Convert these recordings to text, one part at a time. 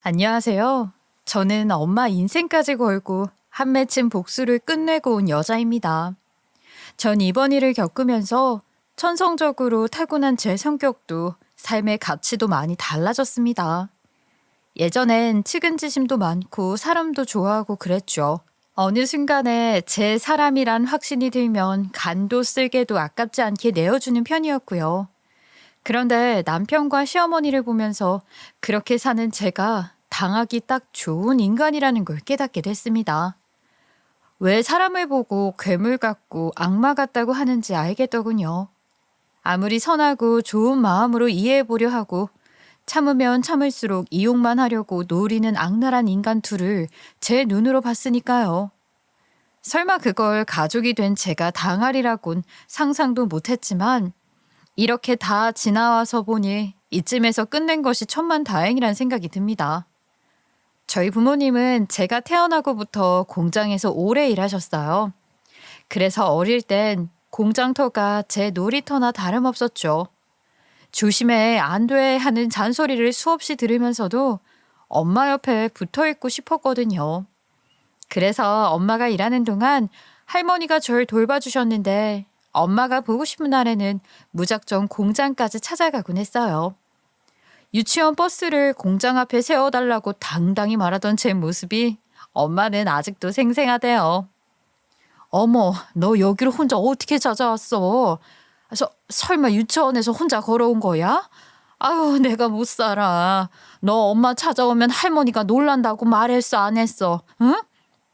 안녕하세요. 저는 엄마 인생까지 걸고 한 맺힌 복수를 끝내고 온 여자입니다. 전 이번 일을 겪으면서 천성적으로 타고난 제 성격도 삶의 가치도 많이 달라졌습니다. 예전엔 측은지심도 많고 사람도 좋아하고 그랬죠. 어느 순간에 제 사람이란 확신이 들면 간도 쓸개도 아깝지 않게 내어주는 편이었고요. 그런데 남편과 시어머니를 보면서 그렇게 사는 제가 당하기 딱 좋은 인간이라는 걸 깨닫게 됐습니다. 왜 사람을 보고 괴물 같고 악마 같다고 하는지 알겠더군요. 아무리 선하고 좋은 마음으로 이해해보려 하고 참으면 참을수록 이용만 하려고 노리는 악랄한 인간 둘을 제 눈으로 봤으니까요. 설마 그걸 가족이 된 제가 당하리라곤 상상도 못했지만 이렇게 다 지나와서 보니 이쯤에서 끝낸 것이 천만다행이란 생각이 듭니다. 저희 부모님은 제가 태어나고부터 공장에서 오래 일하셨어요. 그래서 어릴 땐 공장터가 제 놀이터나 다름없었죠. 조심해 안 돼 하는 잔소리를 수없이 들으면서도 엄마 옆에 붙어 있고 싶었거든요. 그래서 엄마가 일하는 동안 할머니가 절 돌봐주셨는데 엄마가 보고 싶은 날에는 무작정 공장까지 찾아가곤 했어요. 유치원 버스를 공장 앞에 세워달라고 당당히 말하던 제 모습이 엄마는 아직도 생생하대요. 어머, 너 여기로 혼자 어떻게 찾아왔어? 설마 유치원에서 혼자 걸어온 거야? 아유, 내가 못 살아. 너 엄마 찾아오면 할머니가 놀란다고 말했어, 안 했어? 응?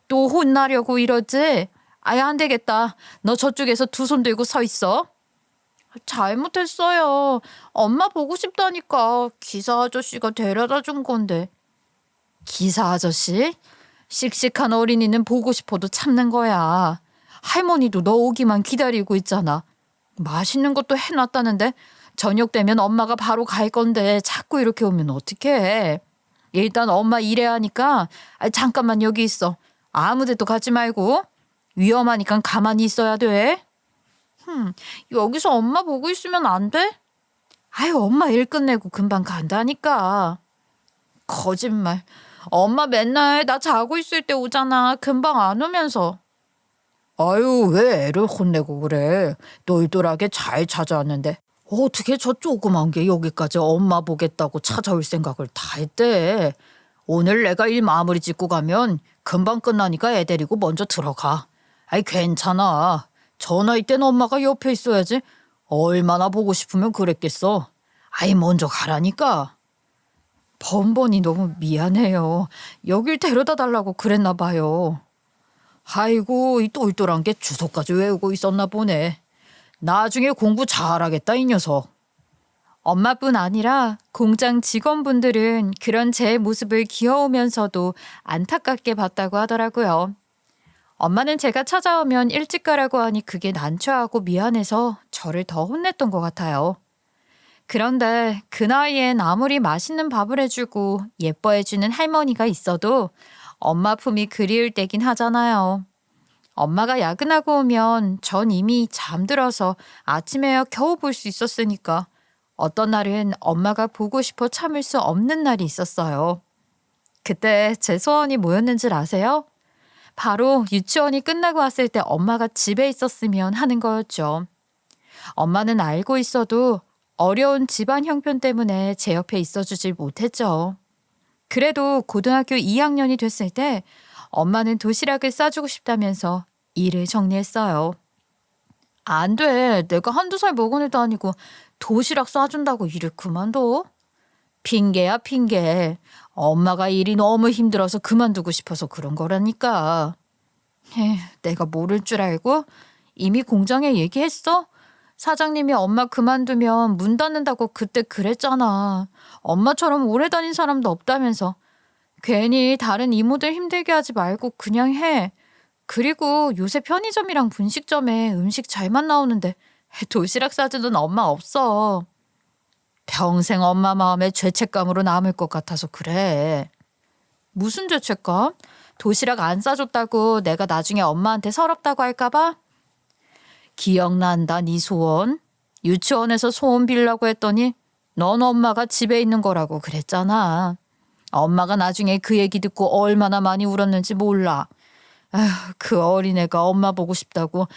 또 혼나려고 이러지? 아예 안 되겠다. 너 저쪽에서 두 손 들고 서 있어. 잘못했어요. 엄마 보고 싶다니까 기사 아저씨가 데려다 준 건데. 기사 아저씨? 씩씩한 어린이는 보고 싶어도 참는 거야. 할머니도 너 오기만 기다리고 있잖아. 맛있는 것도 해놨다는데 저녁 되면 엄마가 바로 갈 건데 자꾸 이렇게 오면 어떡해. 일단 엄마 일해야 하니까 잠깐만 여기 있어. 아무 데도 가지 말고. 위험하니까 가만히 있어야 돼. 여기서 엄마 보고 있으면 안 돼? 아유, 엄마 일 끝내고 금방 간다니까. 거짓말. 엄마 맨날 나 자고 있을 때 오잖아. 금방 안 오면서. 아유, 왜 애를 혼내고 그래. 똘똘하게 잘 찾아왔는데 어떻게 저 조그만 게 여기까지 엄마 보겠다고 찾아올 생각을 다 했대. 오늘 내가 일 마무리 짓고 가면 금방 끝나니까 애 데리고 먼저 들어가. 아이, 괜찮아. 전화할 땐 엄마가 옆에 있어야지. 얼마나 보고 싶으면 그랬겠어. 아이, 먼저 가라니까. 번번이 너무 미안해요. 여길 데려다 달라고 그랬나 봐요. 아이고, 이 똘똘한 게 주소까지 외우고 있었나 보네. 나중에 공부 잘하겠다, 이 녀석. 엄마뿐 아니라 공장 직원분들은 그런 제 모습을 귀여우면서도 안타깝게 봤다고 하더라고요. 엄마는 제가 찾아오면 일찍 가라고 하니 그게 난처하고 미안해서 저를 더 혼냈던 것 같아요. 그런데 그 나이엔 아무리 맛있는 밥을 해주고 예뻐해주는 할머니가 있어도 엄마 품이 그리울 때긴 하잖아요. 엄마가 야근하고 오면 전 이미 잠들어서 아침에야 겨우 볼 수 있었으니까 어떤 날은 엄마가 보고 싶어 참을 수 없는 날이 있었어요. 그때 제 소원이 뭐였는 줄 아세요? 바로 유치원이 끝나고 왔을 때 엄마가 집에 있었으면 하는 거였죠. 엄마는 알고 있어도 어려운 집안 형편 때문에 제 옆에 있어주질 못했죠. 그래도 고등학교 2학년이 됐을 때 엄마는 도시락을 싸주고 싶다면서 일을 정리했어요. 안 돼. 내가 한두 살 먹은 애도 아니고 도시락 싸준다고 일을 그만둬? 핑계야, 핑계. 엄마가 일이 너무 힘들어서 그만두고 싶어서 그런 거라니까. 내가 모를 줄 알고? 이미 공장에 얘기했어? 사장님이 엄마 그만두면 문 닫는다고 그때 그랬잖아. 엄마처럼 오래 다닌 사람도 없다면서. 괜히 다른 이모들 힘들게 하지 말고 그냥 해. 그리고 요새 편의점이랑 분식점에 음식 잘만 나오는데 도시락 싸주는 엄마 없어. 평생 엄마 마음에 죄책감으로 남을 것 같아서 그래. 무슨 죄책감? 도시락 안 싸줬다고 내가 나중에 엄마한테 서럽다고 할까봐? 기억난다, 네 소원. 유치원에서 소원 빌라고 했더니 넌 엄마가 집에 있는 거라고 그랬잖아. 엄마가 나중에 그 얘기 듣고 얼마나 많이 울었는지 몰라. 아휴, 그 어린애가 엄마 보고 싶다고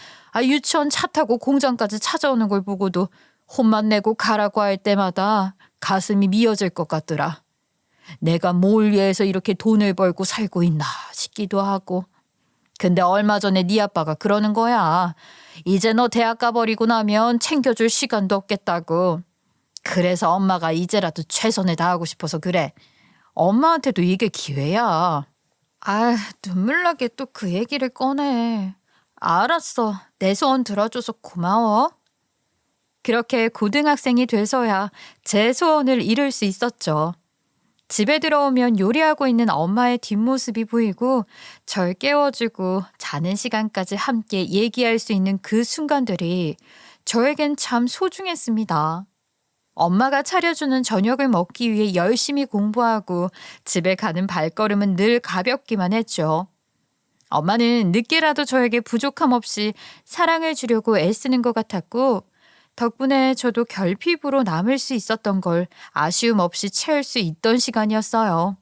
유치원 차 타고 공장까지 찾아오는 걸 보고도 혼만 내고 가라고 할 때마다 가슴이 미어질 것 같더라. 내가 뭘 위해서 이렇게 돈을 벌고 살고 있나 싶기도 하고. 근데 얼마 전에 네 아빠가 그러는 거야. 이제 너 대학 가버리고 나면 챙겨줄 시간도 없겠다고. 그래서 엄마가 이제라도 최선을 다하고 싶어서 그래. 엄마한테도 이게 기회야. 눈물 나게 또 그 얘기를 꺼내. 알았어. 내 소원 들어줘서 고마워. 그렇게 고등학생이 돼서야 제 소원을 이룰 수 있었죠. 집에 들어오면 요리하고 있는 엄마의 뒷모습이 보이고 절 깨워주고 자는 시간까지 함께 얘기할 수 있는 그 순간들이 저에겐 참 소중했습니다. 엄마가 차려주는 저녁을 먹기 위해 열심히 공부하고 집에 가는 발걸음은 늘 가볍기만 했죠. 엄마는 늦게라도 저에게 부족함 없이 사랑을 주려고 애쓰는 것 같았고 덕분에 저도 결핍으로 남을 수 있었던 걸 아쉬움 없이 채울 수 있던 시간이었어요.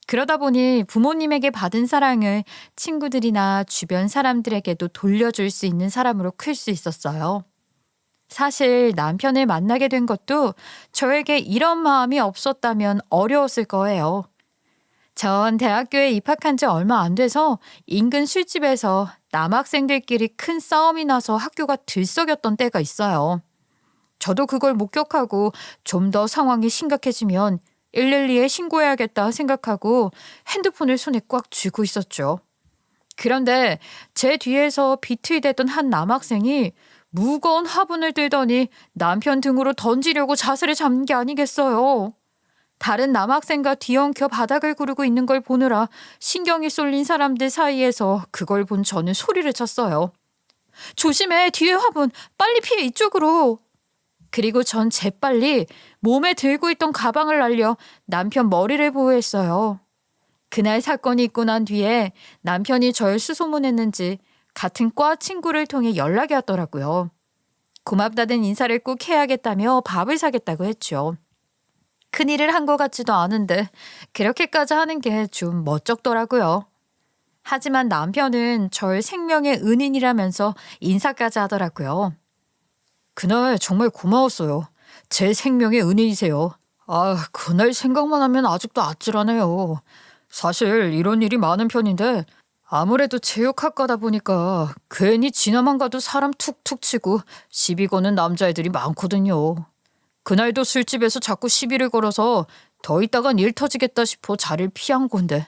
그러다 보니 부모님에게 받은 사랑을 친구들이나 주변 사람들에게도 돌려줄 수 있는 사람으로 클 수 있었어요. 사실 남편을 만나게 된 것도 저에게 이런 마음이 없었다면 어려웠을 거예요. 전 대학교에 입학한 지 얼마 안 돼서 인근 술집에서 남학생들끼리 큰 싸움이 나서 학교가 들썩였던 때가 있어요. 저도 그걸 목격하고 좀 더 상황이 심각해지면 112에 신고해야겠다 생각하고 핸드폰을 손에 꽉 쥐고 있었죠. 그런데 제 뒤에서 비틀대던 한 남학생이 무거운 화분을 들더니 남편 등으로 던지려고 자세를 잡는 게 아니겠어요. 다른 남학생과 뒤엉켜 바닥을 구르고 있는 걸 보느라 신경이 쏠린 사람들 사이에서 그걸 본 저는 소리를 쳤어요. 조심해, 뒤에 화분, 빨리 피해, 이쪽으로. 그리고 전 재빨리 몸에 들고 있던 가방을 날려 남편 머리를 보호했어요. 그날 사건이 있고 난 뒤에 남편이 절 수소문했는지 같은 과 친구를 통해 연락이 왔더라고요. 고맙다는 인사를 꼭 해야겠다며 밥을 사겠다고 했죠. 큰일을 한 것 같지도 않은데 그렇게까지 하는 게 좀 멋쩍더라고요. 하지만 남편은 절 생명의 은인이라면서 인사까지 하더라고요. 그날 정말 고마웠어요. 제 생명의 은인이세요. 그날 생각만 하면 아직도 아찔하네요. 사실 이런 일이 많은 편인데 아무래도 체육학과다 보니까 괜히 지나만 가도 사람 툭툭 치고 시비 거는 남자애들이 많거든요. 그날도 술집에서 자꾸 시비를 걸어서 더 있다간 일 터지겠다 싶어 자리를 피한 건데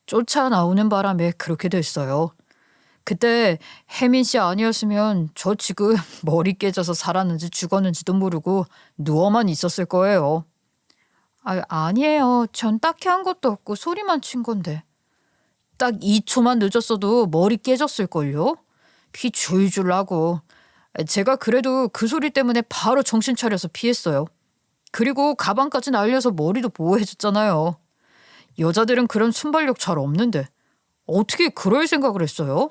쫓아 나오는 바람에 그렇게 됐어요. 그때 혜민 씨 아니었으면 저 지금 머리 깨져서 살았는지 죽었는지도 모르고 누워만 있었을 거예요. 아니에요. 전 딱히 한 것도 없고 소리만 친 건데. 딱 2초만 늦었어도 머리 깨졌을걸요? 피 줄줄 나고. 제가 그래도 그 소리 때문에 바로 정신 차려서 피했어요. 그리고 가방까지 날려서 머리도 보호해줬잖아요. 여자들은 그런 순발력 잘 없는데 어떻게 그럴 생각을 했어요?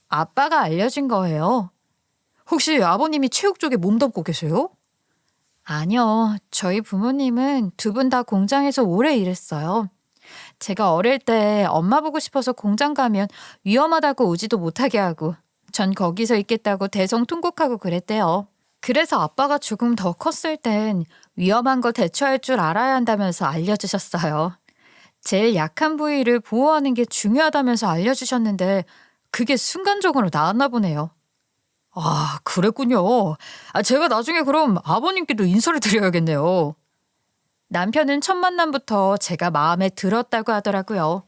아빠가 알려준 거예요. 혹시 아버님이 체육 쪽에 몸담고 계세요? 아니요. 저희 부모님은 두 분 다 공장에서 오래 일했어요. 제가 어릴 때 엄마 보고 싶어서 공장 가면 위험하다고 오지도 못하게 하고 전 거기서 있겠다고 대성통곡하고 그랬대요. 그래서 아빠가 조금 더 컸을 땐 위험한 거 대처할 줄 알아야 한다면서 알려주셨어요. 제일 약한 부위를 보호하는 게 중요하다면서 알려주셨는데 그게 순간적으로 나왔나 보네요. 그랬군요. 제가 나중에 그럼 아버님께도 인사를 드려야겠네요. 남편은 첫 만남부터 제가 마음에 들었다고 하더라고요.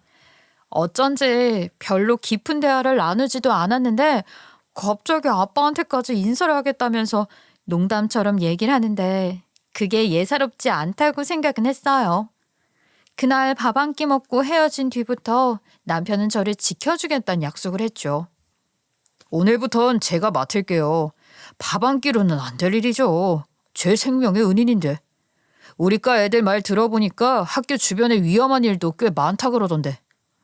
어쩐지 별로 깊은 대화를 나누지도 않았는데 갑자기 아빠한테까지 인사를 하겠다면서 농담처럼 얘기를 하는데 그게 예사롭지 않다고 생각은 했어요. 그날 밥 한 끼 먹고 헤어진 뒤부터 남편은 저를 지켜주겠다는 약속을 했죠. 오늘부턴 제가 맡을게요. 밥 한 끼로는 안 될 일이죠. 제 생명의 은인인데. 우리과 애들 말 들어보니까 학교 주변에 위험한 일도 꽤 많다 그러던데.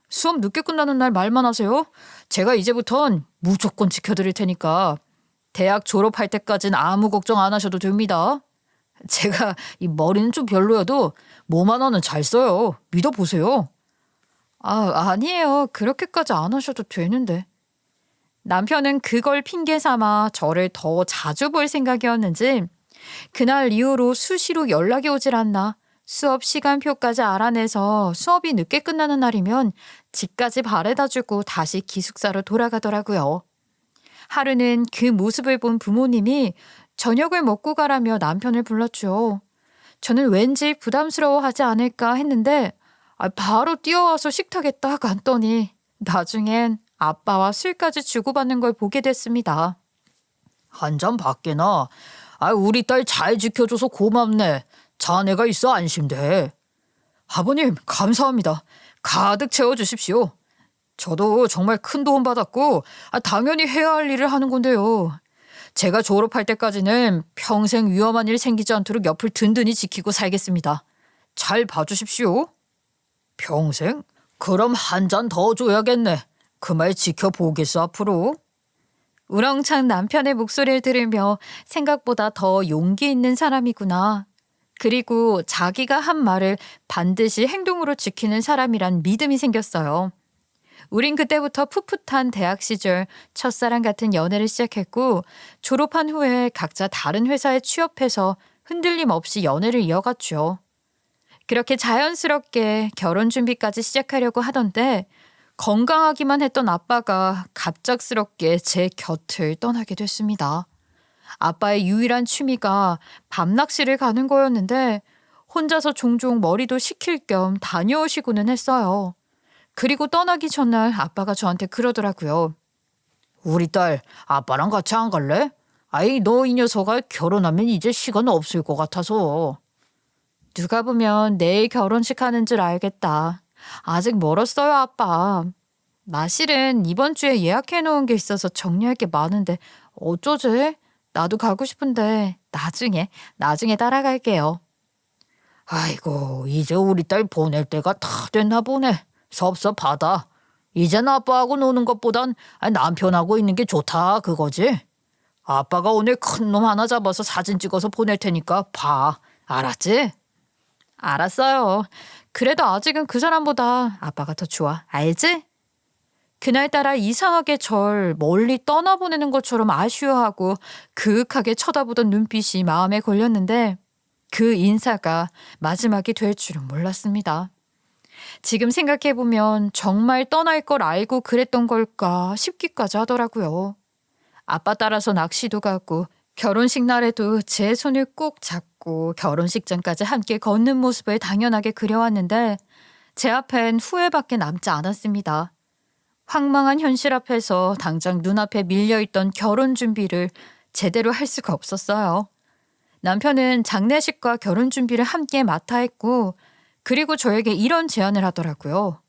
수업 늦게 끝나는 날 말만 하세요. 제가 이제부턴 무조건 지켜드릴 테니까 대학 졸업할 때까진 아무 걱정 안 하셔도 됩니다. 제가 이 머리는 좀 별로여도 몸 하나는 잘 써요. 믿어보세요. 아니에요. 그렇게까지 안 하셔도 되는데. 남편은 그걸 핑계 삼아 저를 더 자주 볼 생각이었는지 그날 이후로 수시로 연락이 오질 않나 수업 시간표까지 알아내서 수업이 늦게 끝나는 날이면 집까지 바래다주고 다시 기숙사로 돌아가더라고요. 하루는 그 모습을 본 부모님이 저녁을 먹고 가라며 남편을 불렀죠. 저는 왠지 부담스러워하지 않을까 했는데 바로 뛰어와서 식탁에 딱 앉더니 나중엔 아빠와 술까지 주고받는 걸 보게 됐습니다. 한 잔 받게나. 우리 딸 잘 지켜줘서 고맙네. 자네가 있어 안심돼. 아버님 감사합니다. 가득 채워주십시오. 저도 정말 큰 도움 받았고 당연히 해야 할 일을 하는 건데요. 제가 졸업할 때까지는 평생 위험한 일 생기지 않도록 옆을 든든히 지키고 살겠습니다. 잘 봐주십시오. 평생? 그럼 한 잔 더 줘야겠네. 그 말 지켜보겠어 앞으로. 우렁찬 남편의 목소리를 들으며 생각보다 더 용기 있는 사람이구나. 그리고 자기가 한 말을 반드시 행동으로 지키는 사람이란 믿음이 생겼어요. 우린 그때부터 풋풋한 대학 시절 첫사랑 같은 연애를 시작했고 졸업한 후에 각자 다른 회사에 취업해서 흔들림 없이 연애를 이어갔죠. 그렇게 자연스럽게 결혼 준비까지 시작하려고 하던데 건강하기만 했던 아빠가 갑작스럽게 제 곁을 떠나게 됐습니다. 아빠의 유일한 취미가 밤낚시를 가는 거였는데 혼자서 종종 머리도 식힐 겸 다녀오시고는 했어요. 그리고 떠나기 전날 아빠가 저한테 그러더라고요. 우리 딸 아빠랑 같이 안 갈래? 너 이 녀석아 결혼하면 이제 시간 없을 것 같아서. 누가 보면 내일 결혼식 하는 줄 알겠다. 아직 멀었어요 아빠. 나 실은 이번 주에 예약해 놓은 게 있어서 정리할 게 많은데 어쩌지? 나도 가고 싶은데 나중에 따라갈게요. 아이고 이제 우리 딸 보낼 때가 다 됐나 보네. 섭섭하다. 이젠 아빠하고 노는 것보단 남편하고 있는 게 좋다 그거지? 아빠가 오늘 큰 놈 하나 잡아서 사진 찍어서 보낼 테니까 봐. 알았지? 알았어요. 그래도 아직은 그 사람보다 아빠가 더 좋아. 알지? 그날따라 이상하게 절 멀리 떠나보내는 것처럼 아쉬워하고 그윽하게 쳐다보던 눈빛이 마음에 걸렸는데 그 인사가 마지막이 될 줄은 몰랐습니다. 지금 생각해보면 정말 떠날 걸 알고 그랬던 걸까 싶기까지 하더라고요. 아빠 따라서 낚시도 가고 결혼식 날에도 제 손을 꼭 잡고 결혼식장까지 함께 걷는 모습을 당연하게 그려왔는데 제 앞엔 후회밖에 남지 않았습니다. 황망한 현실 앞에서 당장 눈앞에 밀려있던 결혼 준비를 제대로 할 수가 없었어요. 남편은 장례식과 결혼 준비를 함께 맡아 했고 그리고 저에게 이런 제안을 하더라고요.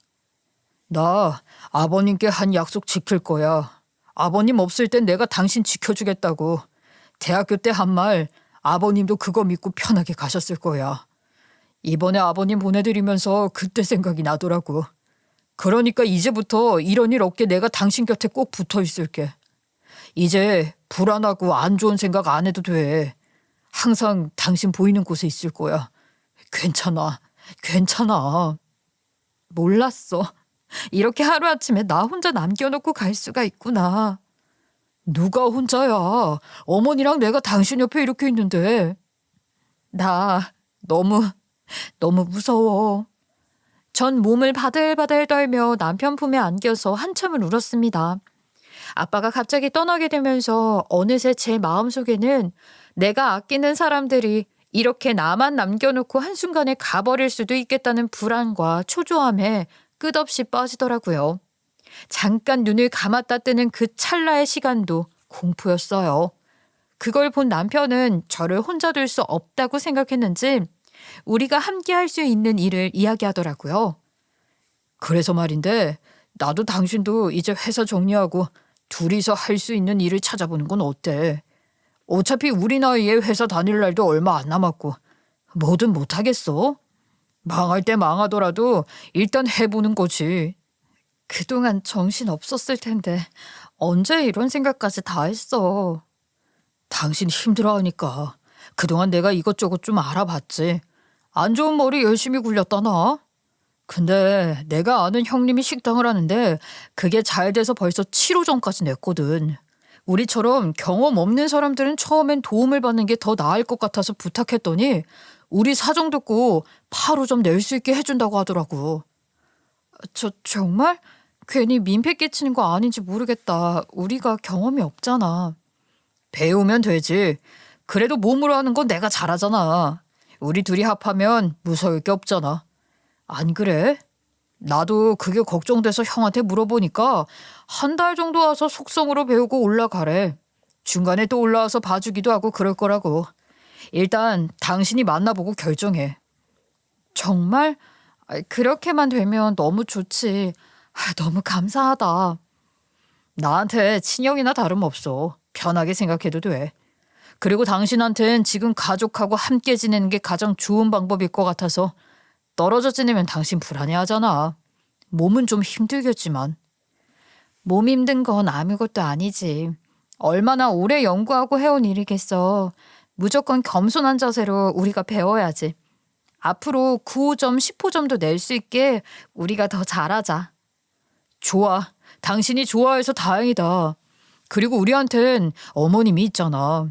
나 아버님께 한 약속 지킬 거야. 아버님 없을 땐 내가 당신 지켜주겠다고. 대학교 때 한 말 아버님도 그거 믿고 편하게 가셨을 거야. 이번에 아버님 보내드리면서 그때 생각이 나더라고. 그러니까 이제부터 이런 일 없게 내가 당신 곁에 꼭 붙어 있을게. 이제 불안하고 안 좋은 생각 안 해도 돼. 항상 당신 보이는 곳에 있을 거야. 괜찮아. 몰랐어. 이렇게 하루아침에 나 혼자 남겨놓고 갈 수가 있구나. 누가 혼자야. 어머니랑 내가 당신 옆에 이렇게 있는데. 나 너무 무서워. 전 몸을 바들바들 떨며 남편 품에 안겨서 한참을 울었습니다. 아빠가 갑자기 떠나게 되면서 어느새 제 마음속에는 내가 아끼는 사람들이 이렇게 나만 남겨놓고 한순간에 가버릴 수도 있겠다는 불안과 초조함에 끝없이 빠지더라고요. 잠깐 눈을 감았다 뜨는 그 찰나의 시간도 공포였어요. 그걸 본 남편은 저를 혼자 둘 수 없다고 생각했는지 우리가 함께 할 수 있는 일을 이야기하더라고요. 그래서 말인데 나도 당신도 이제 회사 정리하고 둘이서 할 수 있는 일을 찾아보는 건 어때? 어차피 우리 나이에 회사 다닐 날도 얼마 안 남았고 뭐든 못하겠어? 망할 때 망하더라도 일단 해보는 거지. 그동안 정신 없었을 텐데 언제 이런 생각까지 다 했어. 당신 힘들어하니까 그동안 내가 이것저것 좀 알아봤지. 안 좋은 머리 열심히 굴렸다 나. 근데 내가 아는 형님이 식당을 하는데 그게 잘 돼서 벌써 7호점까지 냈거든. 우리처럼 경험 없는 사람들은 처음엔 도움을 받는 게 더 나을 것 같아서 부탁했더니 우리 사정 듣고 8호점 낼 수 있게 해준다고 하더라고. 정말? 괜히 민폐 끼치는 거 아닌지 모르겠다. 우리가 경험이 없잖아. 배우면 되지. 그래도 몸으로 하는 건 내가 잘하잖아. 우리 둘이 합하면 무서울 게 없잖아. 안 그래? 나도 그게 걱정돼서 형한테 물어보니까 한 달 정도 와서 속성으로 배우고 올라가래. 중간에 또 올라와서 봐주기도 하고 그럴 거라고. 일단 당신이 만나보고 결정해. 정말? 그렇게만 되면 너무 좋지. 너무 감사하다. 나한테 친형이나 다름없어. 편하게 생각해도 돼. 그리고 당신한텐 지금 가족하고 함께 지내는 게 가장 좋은 방법일 것 같아서 떨어져 지내면 당신 불안해하잖아. 몸은 좀 힘들겠지만. 몸 힘든 건 아무것도 아니지. 얼마나 오래 연구하고 해온 일이겠어. 무조건 겸손한 자세로 우리가 배워야지. 앞으로 9호점, 10호점도 낼 수 있게 우리가 더 잘하자. 좋아. 당신이 좋아해서 다행이다. 그리고 우리한텐 어머님이 있잖아.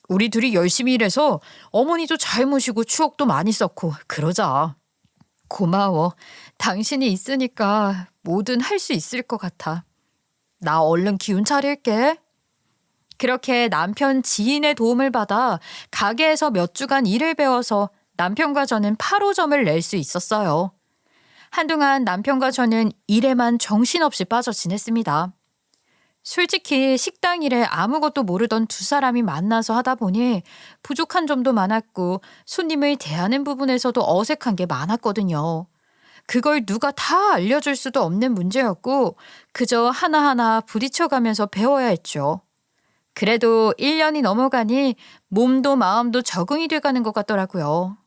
우리 둘이 열심히 일해서 어머니도 잘 모시고 추억도 많이 쌓고 그러자. 고마워. 당신이 있으니까 뭐든 할 수 있을 것 같아. 나 얼른 기운 차릴게. 그렇게 남편 지인의 도움을 받아 가게에서 몇 주간 일을 배워서 남편과 저는 8호점을 낼 수 있었어요. 한동안 남편과 저는 일에만 정신없이 빠져 지냈습니다. 솔직히 식당 일에 아무것도 모르던 두 사람이 만나서 하다 보니 부족한 점도 많았고 손님을 대하는 부분에서도 어색한 게 많았거든요. 그걸 누가 다 알려줄 수도 없는 문제였고 그저 하나하나 부딪혀가면서 배워야 했죠. 그래도 1년이 넘어가니 몸도 마음도 적응이 돼가는 것 같더라고요.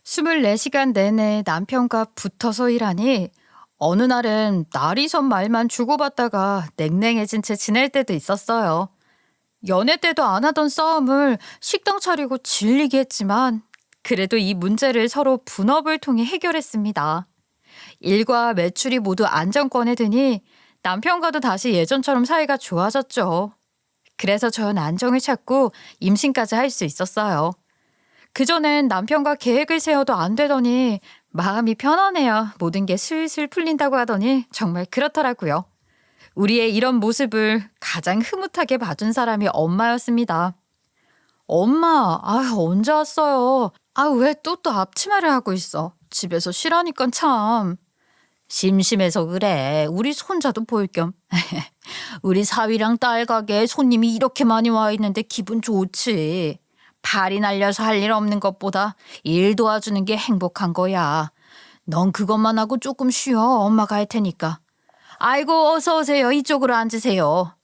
24시간 내내 남편과 붙어서 일하니 어느 날은 날이선 말만 주고받다가 냉랭해진 채 지낼 때도 있었어요. 연애 때도 안 하던 싸움을 식당 차리고 질리게 했지만 그래도 이 문제를 서로 분업을 통해 해결했습니다. 일과 매출이 모두 안정권에 드니 남편과도 다시 예전처럼 사이가 좋아졌죠. 그래서 전 안정을 찾고 임신까지 할 수 있었어요. 그전엔 남편과 계획을 세워도 안 되더니 마음이 편안해야 모든 게 슬슬 풀린다고 하더니 정말 그렇더라고요. 우리의 이런 모습을 가장 흐뭇하게 봐준 사람이 엄마였습니다. 엄마, 언제 왔어요? 왜 또 앞치마를 하고 있어? 집에서 쉬라니까 참. 심심해서 그래. 우리 손자도 볼 겸. 우리 사위랑 딸 가게에 손님이 이렇게 많이 와 있는데 기분 좋지. 발이 날려서 할 일 없는 것보다 일 도와주는 게 행복한 거야. 넌 그것만 하고 조금 쉬어. 엄마가 할 테니까. 아이고 어서 오세요. 이쪽으로 앉으세요.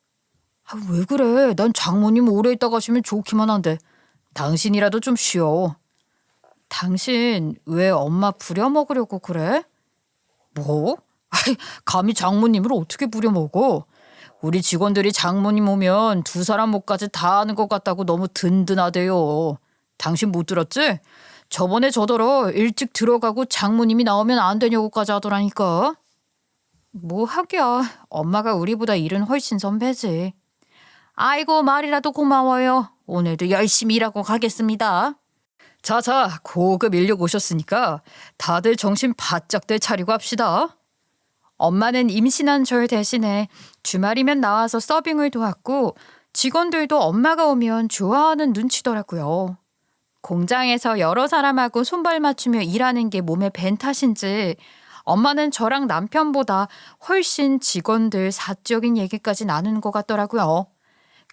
왜 그래? 난 장모님 오래 있다 가시면 좋기만 한데. 당신이라도 좀 쉬어. 당신 왜 엄마 부려먹으려고 그래? 뭐? 감히 장모님을 어떻게 부려먹어? 우리 직원들이 장모님 오면 두 사람 목까지 다 하는 것 같다고 너무 든든하대요. 당신 못 들었지? 저번에 저더러 일찍 들어가고 장모님이 나오면 안 되냐고까지 하더라니까. 뭐 하기야. 엄마가 우리보다 일은 훨씬 선배지. 아이고 말이라도 고마워요. 오늘도 열심히 일하고 가겠습니다. 자자, 고급 인력 오셨으니까 다들 정신 바짝들 차리고 합시다. 엄마는 임신한 절 대신에 주말이면 나와서 서빙을 도왔고 직원들도 엄마가 오면 좋아하는 눈치더라고요. 공장에서 여러 사람하고 손발 맞추며 일하는 게 몸에 밴 탓인지 엄마는 저랑 남편보다 훨씬 직원들 사적인 얘기까지 나누는 것 같더라고요.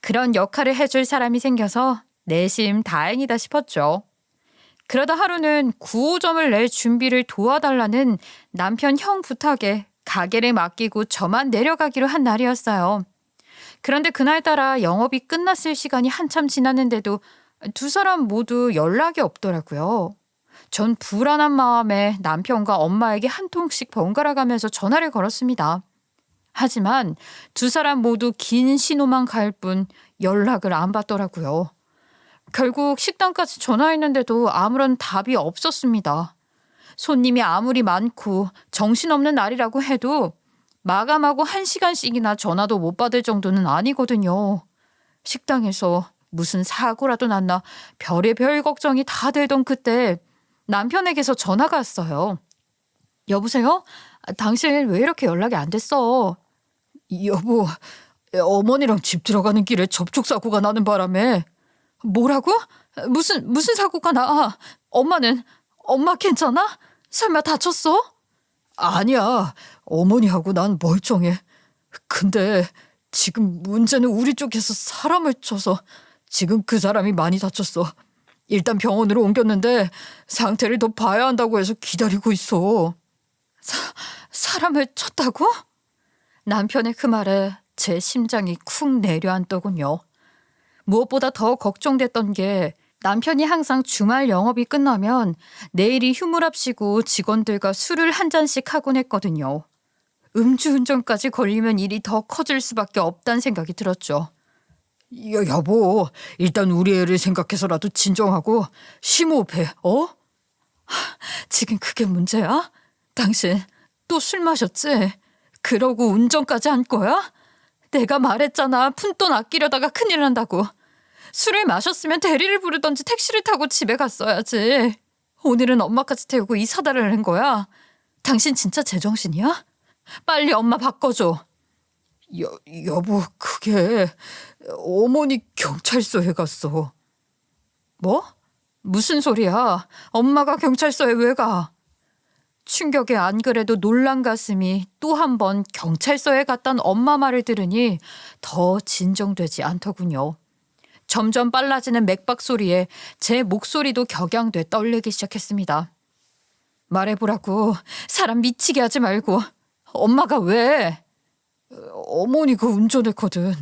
그런 역할을 해줄 사람이 생겨서 내심 다행이다 싶었죠. 그러다 하루는 9호점을 낼 준비를 도와달라는 남편 형 부탁에 가게를 맡기고 저만 내려가기로 한 날이었어요. 그런데 그날따라 영업이 끝났을 시간이 한참 지났는데도 두 사람 모두 연락이 없더라고요. 전 불안한 마음에 남편과 엄마에게 한 통씩 번갈아 가면서 전화를 걸었습니다. 하지만 두 사람 모두 긴 신호만 갈 뿐 연락을 안 받더라고요. 결국 식당까지 전화했는데도 아무런 답이 없었습니다. 손님이 아무리 많고 정신없는 날이라고 해도 마감하고 1시간씩이나 전화도 못 받을 정도는 아니거든요. 식당에서 무슨 사고라도 났나 별의별 걱정이 다 되던 그때 남편에게서 전화가 왔어요. 여보세요? 당신 왜 이렇게 연락이 안 됐어? 여보, 어머니랑 집 들어가는 길에 접촉사고가 나는 바람에. 뭐라고? 무슨 사고가 나? 엄마 괜찮아? 설마 다쳤어? 아니야. 어머니하고 난 멀쩡해. 근데 지금 문제는 우리 쪽에서 사람을 쳐서 지금 그 사람이 많이 다쳤어. 일단 병원으로 옮겼는데 상태를 더 봐야 한다고 해서 기다리고 있어. 사람을 쳤다고? 남편의 그 말에 제 심장이 쿵 내려앉더군요. 무엇보다 더 걱정됐던 게 남편이 항상 주말 영업이 끝나면 내일이 휴무랍시고 직원들과 술을 한 잔씩 하곤 했거든요. 음주운전까지 걸리면 일이 더 커질 수밖에 없다는 생각이 들었죠. 여보, 일단 우리 애를 생각해서라도 진정하고 심호흡해, 어? 지금 그게 문제야? 당신 또 술 마셨지? 그러고 운전까지 한 거야? 내가 말했잖아. 푼돈 아끼려다가 큰일 난다고. 술을 마셨으면 대리를 부르던지 택시를 타고 집에 갔어야지. 오늘은 엄마까지 태우고 이 사달을 낸 거야. 당신 진짜 제정신이야? 빨리 엄마 바꿔줘. 여보, 그게 어머니 경찰서에 갔어. 뭐? 무슨 소리야? 엄마가 경찰서에 왜 가? 충격에 안 그래도 놀란 가슴이 또 한 번 경찰서에 갔단 엄마 말을 들으니 더 진정되지 않더군요. 점점 빨라지는 맥박 소리에 제 목소리도 격양돼 떨리기 시작했습니다. 말해보라고. 사람 미치게 하지 말고. 엄마가 왜? 어머니가 운전했거든.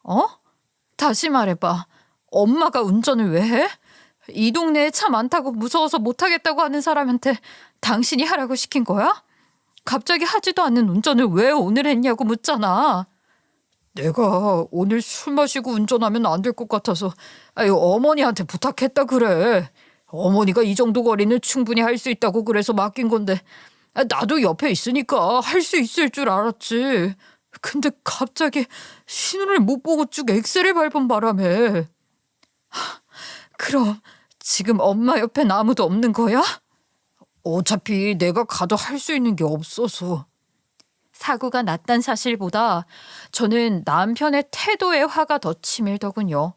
어? 다시 말해봐. 엄마가 운전을 왜 해? 이 동네에 차 많다고 무서워서 못하겠다고 하는 사람한테 당신이 하라고 시킨 거야? 갑자기 하지도 않는 운전을 왜 오늘 했냐고 묻잖아. 내가 오늘 술 마시고 운전하면 안 될 것 같아서 어머니한테 부탁했다 그래. 어머니가 이 정도 거리는 충분히 할 수 있다고 그래서 맡긴 건데 나도 옆에 있으니까 할 수 있을 줄 알았지. 근데 갑자기 신호를 못 보고 쭉 엑셀을 밟은 바람에. 그럼 지금 엄마 옆엔 아무도 없는 거야? 어차피 내가 가도 할 수 있는 게 없어서. 사고가 났단 사실보다 저는 남편의 태도에 화가 더 치밀더군요.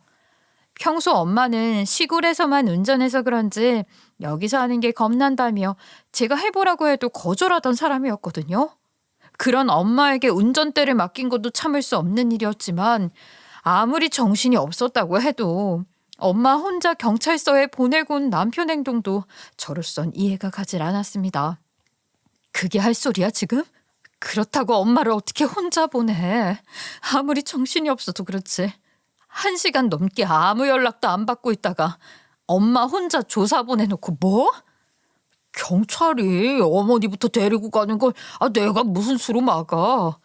평소 엄마는 시골에서만 운전해서 그런지 여기서 하는 게 겁난다며 제가 해보라고 해도 거절하던 사람이었거든요. 그런 엄마에게 운전대를 맡긴 것도 참을 수 없는 일이었지만 아무리 정신이 없었다고 해도 엄마 혼자 경찰서에 보내고 온 남편 행동도 저로선 이해가 가질 않았습니다. 그게 할 소리야 지금? 그렇다고 엄마를 어떻게 혼자 보내. 아무리 정신이 없어도 그렇지. 1시간 넘게 아무 연락도 안 받고 있다가 엄마 혼자 조사 보내놓고 뭐? 경찰이 어머니부터 데리고 가는 걸 내가 무슨 수로 막아.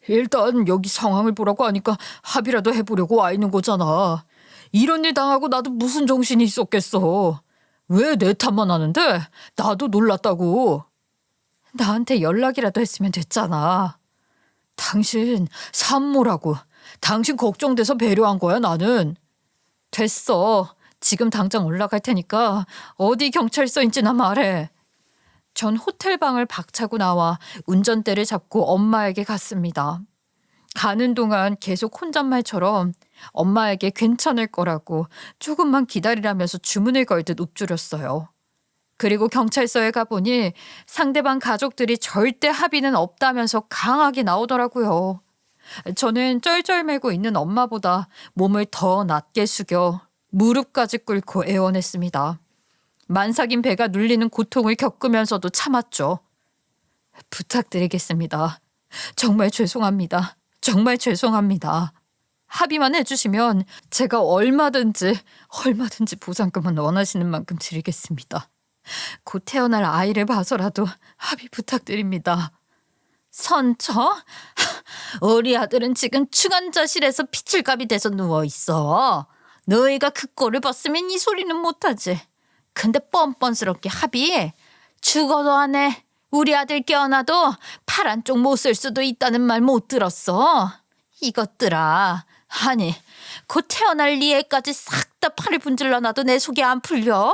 일단 여기 상황을 보라고 하니까 합의라도 해보려고 와 있는 거잖아. 이런 일 당하고 나도 무슨 정신이 있었겠어. 왜 내 탓만 하는데? 나도 놀랐다고. 나한테 연락이라도 했으면 됐잖아. 당신 산모라고. 당신 걱정돼서 배려한 거야 나는. 됐어. 지금 당장 올라갈 테니까 어디 경찰서인지나 말해. 전 호텔방을 박차고 나와 운전대를 잡고 엄마에게 갔습니다. 가는 동안 계속 혼잣말처럼 엄마에게 괜찮을 거라고 조금만 기다리라면서 주문을 걸듯 읊조렸어요. 그리고 경찰서에 가보니 상대방 가족들이 절대 합의는 없다면서 강하게 나오더라고요. 저는 쩔쩔매고 있는 엄마보다 몸을 더 낮게 숙여 무릎까지 꿇고 애원했습니다. 만삭인 배가 눌리는 고통을 겪으면서도 참았죠. 부탁드리겠습니다. 정말 죄송합니다. 정말 죄송합니다. 합의만 해주시면 제가 얼마든지 보상금은 원하시는 만큼 드리겠습니다. 곧 태어날 아이를 봐서라도 합의 부탁드립니다. 선처? 우리 아들은 지금 중환자실에서 피출갑이 돼서 누워있어. 너희가 그 꼴을 봤으면 이 소리는 못하지. 근데 뻔뻔스럽게 합의 죽어도 안 해. 우리 아들 깨어나도 파란 쪽 못 쓸 수도 있다는 말 못 들었어. 이것들아. 아니 곧 태어날 네 애까지 싹 다 팔을 분질러 놔도 내 속이 안 풀려?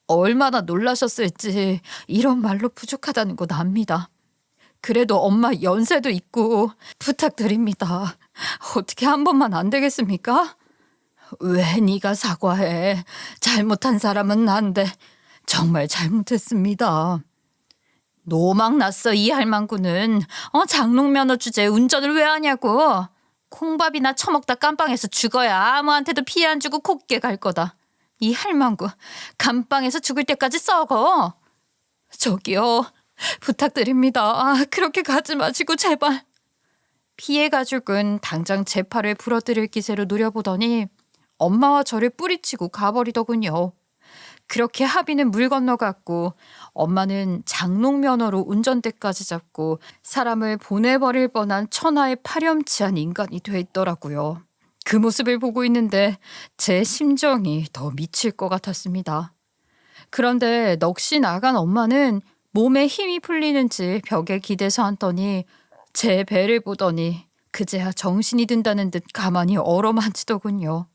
얼마나 놀라셨을지 이런 말로 부족하다는 건 압니다. 그래도 엄마 연세도 있고 부탁드립니다. 어떻게 한 번만 안 되겠습니까? 왜 네가 사과해. 잘못한 사람은 난데 정말 잘못했습니다. 노망 났어 이 할망구는. 장롱 면허 주제에 운전을 왜 하냐고. 콩밥이나 처먹다 깜빵에서 죽어야 아무한테도 피해 안 주고 곱게 갈 거다. 이 할망구 감방에서 죽을 때까지 썩어. 저기요 부탁드립니다. 그렇게 가지 마시고 제발. 피해 가족은 당장 제 팔을 부러뜨릴 기세로 노려보더니 엄마와 저를 뿌리치고 가버리더군요. 그렇게 합의는 물 건너갔고 엄마는 장롱 면허로 운전대까지 잡고 사람을 보내버릴 뻔한 천하의 파렴치한 인간이 돼 있더라고요. 그 모습을 보고 있는데 제 심정이 더 미칠 것 같았습니다. 그런데 넋이 나간 엄마는 몸에 힘이 풀리는지 벽에 기대서 앉더니 제 배를 보더니 그제야 정신이 든다는 듯 가만히 얼어만지더군요.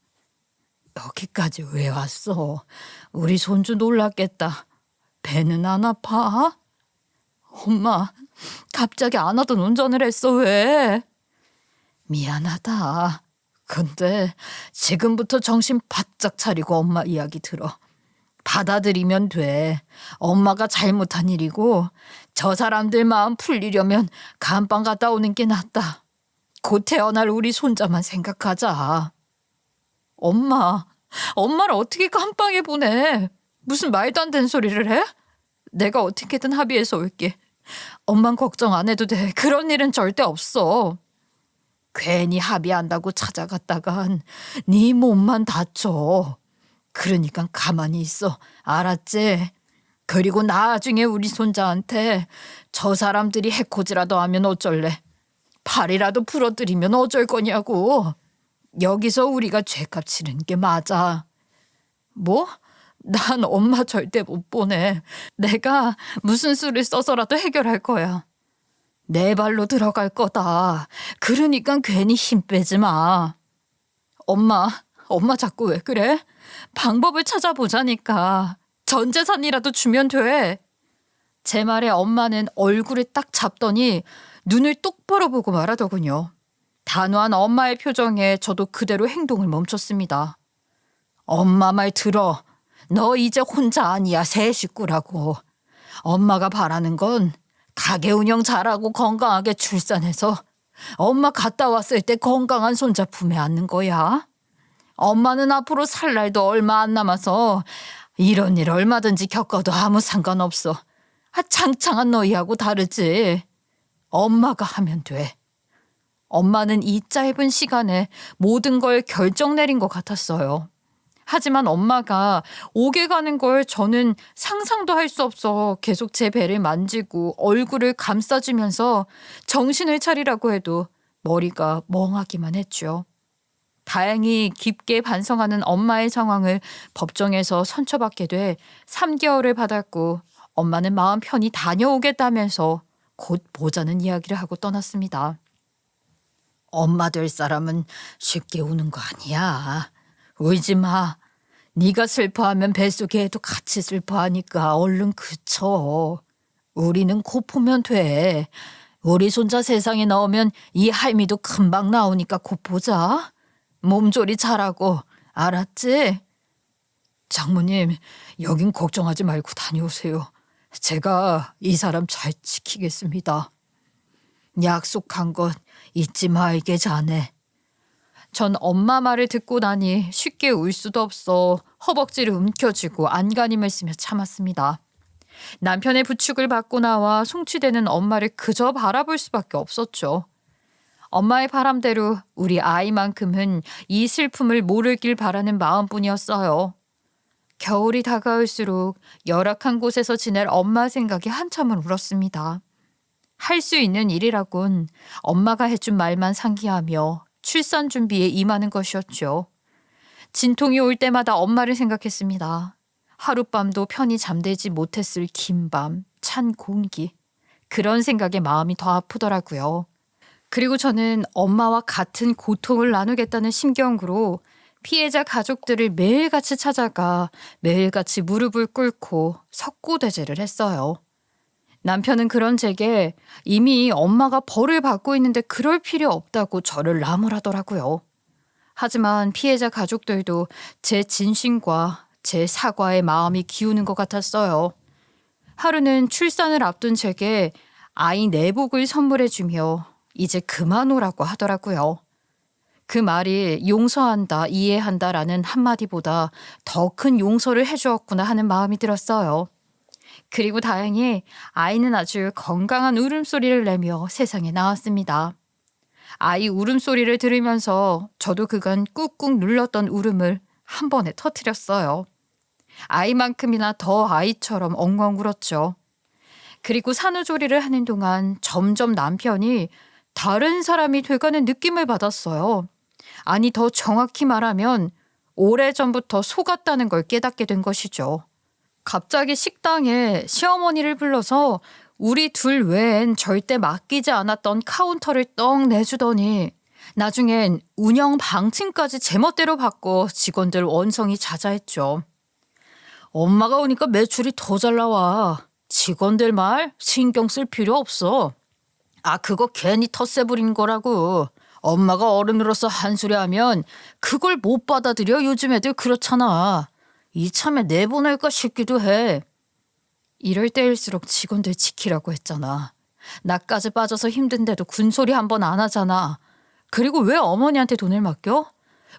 여기까지 왜 왔어? 우리 손주 놀랐겠다. 배는 안 아파? 엄마, 갑자기 안 하던 운전을 했어 왜? 미안하다. 근데 지금부터 정신 바짝 차리고 엄마 이야기 들어. 받아들이면 돼. 엄마가 잘못한 일이고 저 사람들 마음 풀리려면 감방 갔다 오는 게 낫다. 곧 태어날 우리 손자만 생각하자. 엄마를 어떻게 감방에 보내? 무슨 말도 안 되는 소리를 해? 내가 어떻게든 합의해서 올게. 엄만 걱정 안 해도 돼. 그런 일은 절대 없어. 괜히 합의한다고 찾아갔다간 네 몸만 다쳐. 그러니까 가만히 있어. 알았지? 그리고 나중에 우리 손자한테 저 사람들이 해코지라도 하면 어쩔래? 팔이라도 부러뜨리면 어쩔 거냐고. 여기서 우리가 죄값 치르는 게 맞아. 뭐? 난 엄마 절대 못 보내. 내가 무슨 수를 써서라도 해결할 거야. 내 발로 들어갈 거다. 그러니까 괜히 힘 빼지 마. 엄마 자꾸 왜 그래? 방법을 찾아보자니까. 전 재산이라도 주면 돼. 제 말에 엄마는 얼굴을 딱 잡더니 눈을 똑바로 보고 말하더군요. 단호한 엄마의 표정에 저도 그대로 행동을 멈췄습니다. 엄마 말 들어. 너 이제 혼자 아니야. 새 식구라고. 엄마가 바라는 건 가게 운영 잘하고 건강하게 출산해서 엄마 갔다 왔을 때 건강한 손자 품에 안는 거야. 엄마는 앞으로 살 날도 얼마 안 남아서 이런 일 얼마든지 겪어도 아무 상관없어. 창창한 너희하고 다르지. 엄마가 하면 돼. 엄마는 이 짧은 시간에 모든 걸 결정 내린 것 같았어요. 하지만 엄마가 옥에 가는 걸 저는 상상도 할 수 없어 계속 제 배를 만지고 얼굴을 감싸주면서 정신을 차리라고 해도 머리가 멍하기만 했죠. 다행히 깊게 반성하는 엄마의 상황을 법정에서 선처받게 돼 3개월을 받았고 엄마는 마음 편히 다녀오겠다면서 곧 보자는 이야기를 하고 떠났습니다. 엄마 될 사람은 쉽게 우는 거 아니야. 울지 마. 네가 슬퍼하면 뱃속에 애도 같이 슬퍼하니까 얼른 그쳐. 우리는 곧 보면 돼. 우리 손자 세상에 나오면 이 할미도 금방 나오니까 곧 보자. 몸조리 잘하고. 알았지? 장모님, 여긴 걱정하지 말고 다녀오세요. 제가 이 사람 잘 지키겠습니다. 약속한 것 잊지 말게 자네. 전 엄마 말을 듣고 나니 쉽게 울 수도 없어 허벅지를 움켜쥐고 안간힘을 쓰며 참았습니다. 남편의 부축을 받고 나와 송치되는 엄마를 그저 바라볼 수밖에 없었죠. 엄마의 바람대로 우리 아이만큼은 이 슬픔을 모르길 바라는 마음뿐이었어요. 겨울이 다가올수록 열악한 곳에서 지낼 엄마 생각이 한참을 울었습니다. 할 수 있는 일이라곤 엄마가 해준 말만 상기하며 출산 준비에 임하는 것이었죠. 진통이 올 때마다 엄마를 생각했습니다. 하룻밤도 편히 잠들지 못했을 긴 밤, 찬 공기. 그런 생각에 마음이 더 아프더라고요. 그리고 저는 엄마와 같은 고통을 나누겠다는 심경으로 피해자 가족들을 매일같이 찾아가 매일같이 무릎을 꿇고 석고대죄를 했어요. 남편은 그런 제게 이미 엄마가 벌을 받고 있는데 그럴 필요 없다고 저를 나무라더라고요. 하지만 피해자 가족들도 제 진심과 제 사과에 마음이 기우는 것 같았어요. 하루는 출산을 앞둔 제게 아이 내복을 선물해주며 이제 그만 오라고 하더라고요. 그 말이 용서한다, 이해한다라는 한마디보다 더 큰 용서를 해주었구나 하는 마음이 들었어요. 그리고 다행히 아이는 아주 건강한 울음소리를 내며 세상에 나왔습니다. 아이 울음소리를 들으면서 저도 그간 꾹꾹 눌렀던 울음을 한 번에 터뜨렸어요. 아이만큼이나 더 아이처럼 엉엉 울었죠. 그리고 산후조리를 하는 동안 점점 남편이 다른 사람이 돼가는 느낌을 받았어요. 아니, 더 정확히 말하면 오래전부터 속았다는 걸 깨닫게 된 것이죠. 갑자기 식당에 시어머니를 불러서 우리 둘 외엔 절대 맡기지 않았던 카운터를 떡 내주더니 나중엔 운영 방침까지 제멋대로 바꿔 직원들 원성이 자자했죠. 엄마가 오니까 매출이 더 잘 나와. 직원들 말 신경 쓸 필요 없어. 아, 그거 괜히 텃세 부린 거라고. 엄마가 어른으로서 한 소리 하면 그걸 못 받아들여. 요즘 애들 그렇잖아. 이참에 내보낼까 싶기도 해. 이럴 때일수록 직원들 지키라고 했잖아. 나까지 빠져서 힘든데도 군소리 한 번 안 하잖아. 그리고 왜 어머니한테 돈을 맡겨?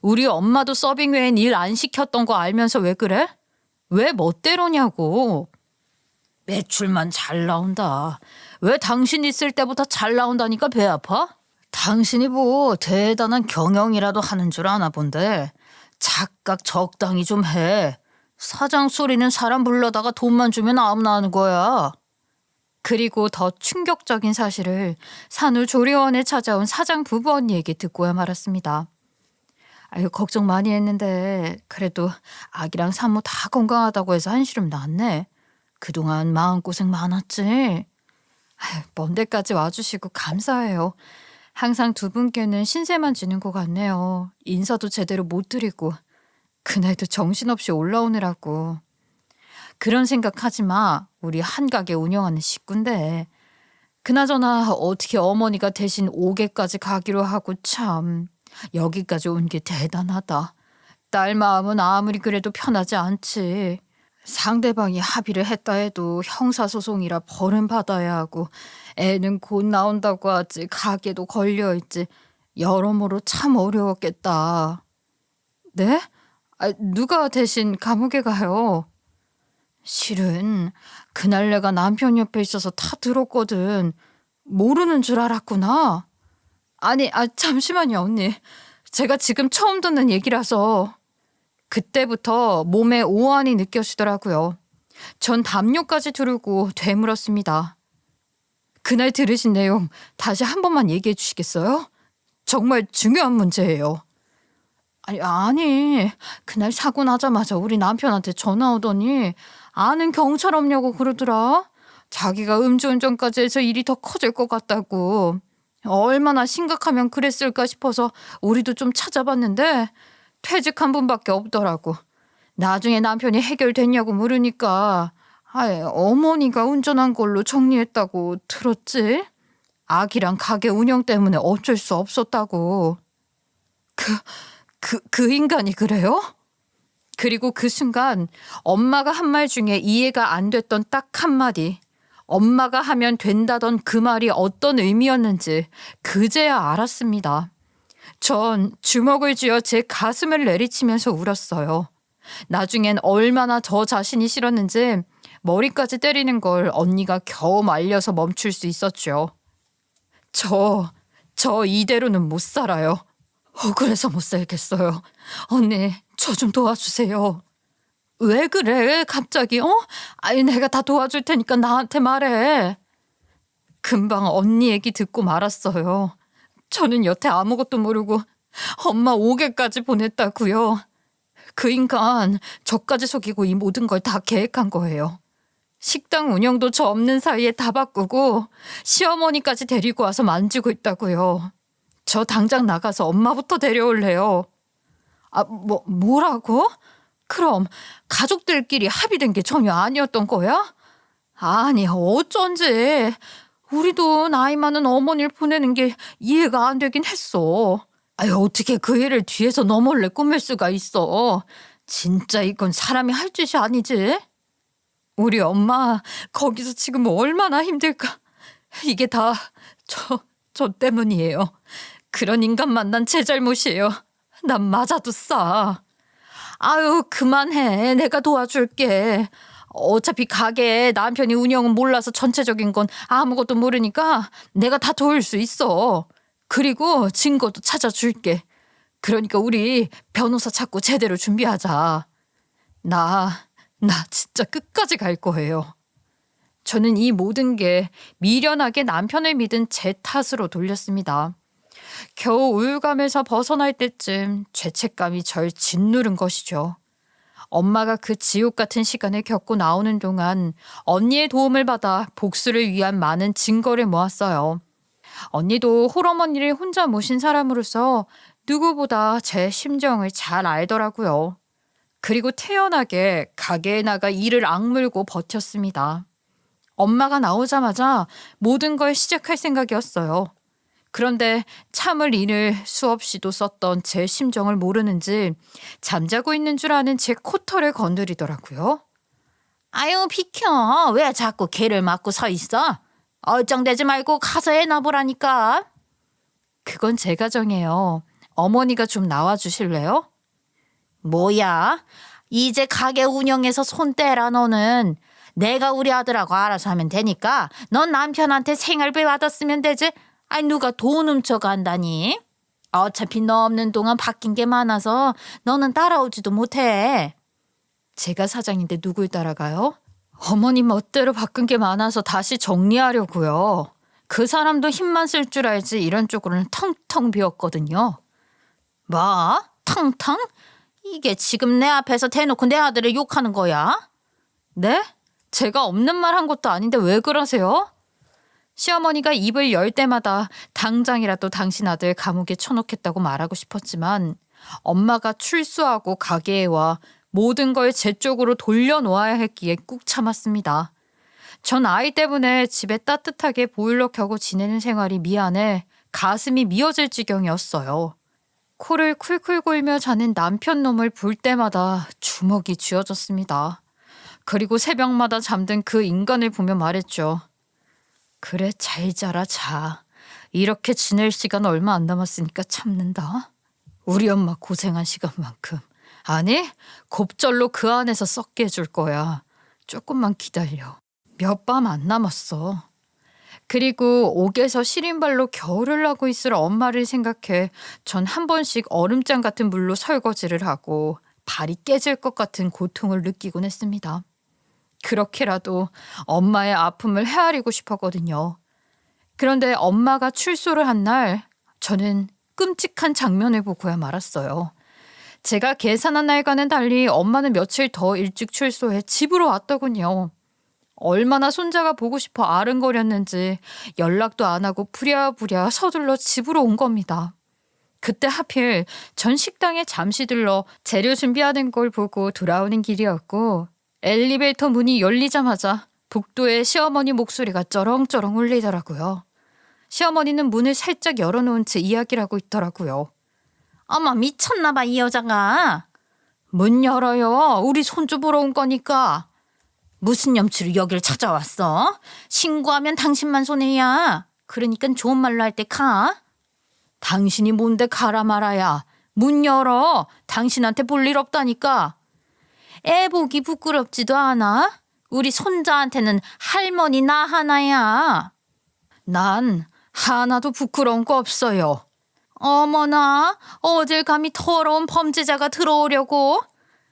우리 엄마도 서빙 외엔 일 안 시켰던 거 알면서 왜 그래? 왜 멋대로냐고. 매출만 잘 나온다. 왜 당신 있을 때보다 잘 나온다니까 배 아파? 당신이 뭐 대단한 경영이라도 하는 줄 아나 본데 작각 적당히 좀 해. 사장 소리는 사람 불러다가 돈만 주면 아무나 하는 거야. 그리고 더 충격적인 사실을 산후조리원에 찾아온 사장 부부 언니에게 듣고야 말았습니다. 아유, 걱정 많이 했는데 그래도 아기랑 산모 다 건강하다고 해서 한시름 났네. 그동안 마음고생 많았지. 아유, 먼 데까지 와주시고 감사해요. 항상 두 분께는 신세만 지는 것 같네요. 인사도 제대로 못 드리고 그날도 정신없이 올라오느라고. 그런 생각하지 마. 우리 한가게 운영하는 식구인데. 그나저나 어떻게 어머니가 대신 옥에까지 가기로 하고 참. 여기까지 온 게 대단하다. 딸 마음은 아무리 그래도 편하지 않지. 상대방이 합의를 했다 해도 형사소송이라 벌은 받아야 하고 애는 곧 나온다고 하지 가게도 걸려있지. 여러모로 참 어려웠겠다. 네? 아, 누가 대신 감옥에 가요? 실은 그날 내가 남편 옆에 있어서 다 들었거든. 모르는 줄 알았구나. 아니, 잠시만요, 언니. 제가 지금 처음 듣는 얘기라서. 그때부터 몸에 오한이 느껴지더라고요. 전 담요까지 두르고 되물었습니다. 그날 들으신 내용 다시 한 번만 얘기해 주시겠어요? 정말 중요한 문제예요. 아니, 그날 사고 나자마자 우리 남편한테 전화 오더니 아는 경찰 없냐고 그러더라. 자기가 음주운전까지 해서 일이 더 커질 것 같다고. 얼마나 심각하면 그랬을까 싶어서 우리도 좀 찾아봤는데 퇴직한 분밖에 없더라고. 나중에 남편이 해결됐냐고 물으니까 어머니가 운전한 걸로 정리했다고 들었지. 아기랑 가게 운영 때문에 어쩔 수 없었다고. 그 인간이 그래요? 그리고 그 순간 엄마가 한 말 중에 이해가 안 됐던 딱 한마디. 엄마가 하면 된다던 그 말이 어떤 의미였는지 그제야 알았습니다. 전 주먹을 쥐어 제 가슴을 내리치면서 울었어요. 나중엔 얼마나 저 자신이 싫었는지 머리까지 때리는 걸 언니가 겨우 말려서 멈출 수 있었죠. 저 이대로는 못 살아요. 억울해서 못 살겠어요. 언니, 저 좀 도와주세요. 왜 그래 갑자기? 내가 다 도와줄 테니까 나한테 말해. 금방 언니 얘기 듣고 말았어요. 저는 여태 아무것도 모르고 엄마 옥에까지 보냈다고요. 그 인간 저까지 속이고 이 모든 걸 다 계획한 거예요. 식당 운영도 저 없는 사이에 다 바꾸고 시어머니까지 데리고 와서 만지고 있다고요. 저 당장 나가서 엄마부터 데려올래요. 뭐라고? 그럼 가족들끼리 합의된 게 전혀 아니었던 거야? 아니, 어쩐지. 우리도 나이 많은 어머니를 보내는 게 이해가 안 되긴 했어. 어떻게 그 일을 뒤에서 너 몰래 꾸밀 수가 있어. 진짜 이건 사람이 할 짓이 아니지. 우리 엄마 거기서 지금 얼마나 힘들까. 이게 다 저 때문이에요. 그런 인간 만난 제 잘못이에요. 난 맞아도 싸. 그만해. 내가 도와줄게. 어차피 가게 남편이 운영은 몰라서 전체적인 건 아무것도 모르니까 내가 다 도울 수 있어. 그리고 증거도 찾아줄게. 그러니까 우리 변호사 찾고 제대로 준비하자. 나 진짜 끝까지 갈 거예요. 저는 이 모든 게 미련하게 남편을 믿은 제 탓으로 돌렸습니다. 겨우 우울감에서 벗어날 때쯤 죄책감이 절 짓누른 것이죠. 엄마가 그 지옥 같은 시간을 겪고 나오는 동안 언니의 도움을 받아 복수를 위한 많은 증거를 모았어요. 언니도 홀어머니를 혼자 모신 사람으로서 누구보다 제 심정을 잘 알더라고요. 그리고 태연하게 가게에 나가 이를 악물고 버텼습니다. 엄마가 나오자마자 모든 걸 시작할 생각이었어요. 그런데 참을 인을 수없이도 썼던 제 심정을 모르는지 잠자고 있는 줄 아는 제 코털을 건드리더라고요. 비켜. 왜 자꾸 개를 맞고 서 있어? 얼쩡대지 말고 가서 애 낳아보라니까. 그건 제가 정해요. 어머니가 좀 나와주실래요? 뭐야? 이제 가게 운영에서 손 떼라 너는. 내가 우리 아들하고 알아서 하면 되니까 넌 남편한테 생활비 받았으면 되지. 누가 돈 훔쳐간다니? 어차피 너 없는 동안 바뀐 게 많아서 너는 따라오지도 못해. 제가 사장인데 누굴 따라가요? 어머니 멋대로 바꾼 게 많아서 다시 정리하려고요. 그 사람도 힘만 쓸 줄 알지 이런 쪽으로는 텅텅 비었거든요. 뭐? 텅텅? 이게 지금 내 앞에서 대놓고 내 아들을 욕하는 거야? 네? 제가 없는 말 한 것도 아닌데 왜 그러세요? 시어머니가 입을 열 때마다 당장이라도 당신 아들 감옥에 쳐놓겠다고 말하고 싶었지만 엄마가 출소하고 가게에 와 모든 걸 제 쪽으로 돌려놓아야 했기에 꾹 참았습니다. 전 아이 때문에 집에 따뜻하게 보일러 켜고 지내는 생활이 미안해 가슴이 미어질 지경이었어요. 코를 쿨쿨 골며 자는 남편 놈을 볼 때마다 주먹이 쥐어졌습니다. 그리고 새벽마다 잠든 그 인간을 보며 말했죠. 그래, 잘 자라 자. 이렇게 지낼 시간 얼마 안 남았으니까 참는다. 우리 엄마 고생한 시간만큼. 아니, 곱절로 그 안에서 썩게 해줄 거야. 조금만 기다려. 몇 밤 안 남았어. 그리고 옥에서 시린발로 겨울을 나고 있을 엄마를 생각해 전 한 번씩 얼음장 같은 물로 설거지를 하고 발이 깨질 것 같은 고통을 느끼곤 했습니다. 그렇게라도 엄마의 아픔을 헤아리고 싶었거든요. 그런데 엄마가 출소를 한 날 저는 끔찍한 장면을 보고야 말았어요. 제가 계산한 날과는 달리 엄마는 며칠 더 일찍 출소해 집으로 왔더군요. 얼마나 손자가 보고 싶어 아른거렸는지 연락도 안 하고 부랴부랴 서둘러 집으로 온 겁니다. 그때 하필 전 식당에 잠시 들러 재료 준비하는 걸 보고 돌아오는 길이었고 엘리베이터 문이 열리자마자 복도에 시어머니 목소리가 쩌렁쩌렁 울리더라고요. 시어머니는 문을 살짝 열어놓은 채 이야기를 하고 있더라고요. 어머, 미쳤나 봐, 이 여자가. 문 열어요. 우리 손주 보러 온 거니까. 무슨 염치로 여길 찾아왔어? 신고하면 당신만 손해야. 그러니까 좋은 말로 할 때 가. 당신이 뭔데 가라 말아야. 문 열어. 당신한테 볼 일 없다니까. 애 보기 부끄럽지도 않아? 우리 손자한테는 할머니 나 하나야. 난 하나도 부끄러운 거 없어요. 어머나, 어딜 감히 더러운 범죄자가 들어오려고?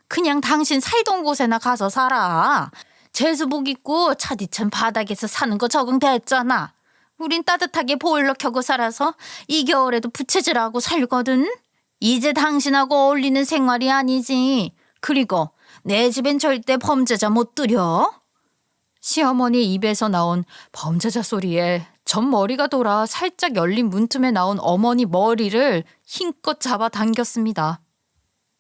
그냥 당신 살던 곳에나 가서 살아. 재수복 입고 차디찬 바닥에서 사는 거 적응됐잖아. 우린 따뜻하게 보일러 켜고 살아서 이 겨울에도 부채질하고 살거든. 이제 당신하고 어울리는 생활이 아니지. 그리고 내 집엔 절대 범죄자 못 들여. 시어머니 입에서 나온 범죄자 소리에 전 머리가 돌아 살짝 열린 문틈에 나온 어머니 머리를 힘껏 잡아 당겼습니다.